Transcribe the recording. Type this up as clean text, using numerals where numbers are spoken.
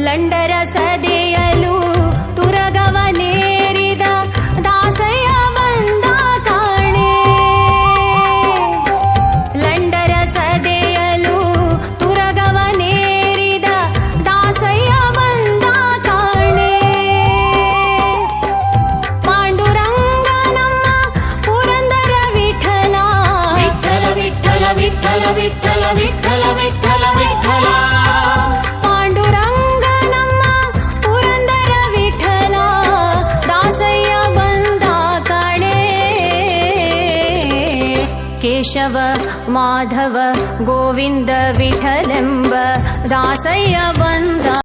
ಲಂಡರ ಸದೆಯಲು ತುರಗವನೇರಿದ ದಾಸಯ್ಯ ಬಂದ ಕಾಣೆ. ಲಂಡರ ಸದೆಯಲು ತುರಗವನೇರಿದ ದಾಸಯ್ಯ ಬಂದ ಕಾಣೆ. ಪಾಂಡುರಂಗ ನಮ್ಮ ಪುರಂದರ ವಿಠಲ ವಿಠಲ ವಿಠಲ ವಿಠಲ ವಿಠಲ ವಿಠಲ ವಿಠಲ ವಿಠಲ. ಪಾಂಡುರಂಗ ನಮ್ಮ ಪುರಂದರ ವಿಠಲ ದಾಸಯ್ಯ ಬಂದ ಕಾಣೆ. ಕೇಶವ ಮಾಧವ ಗೋವಿಂದ ವಿಠಲೆಂಬ ದಾಸಯ್ಯ ಬಂದ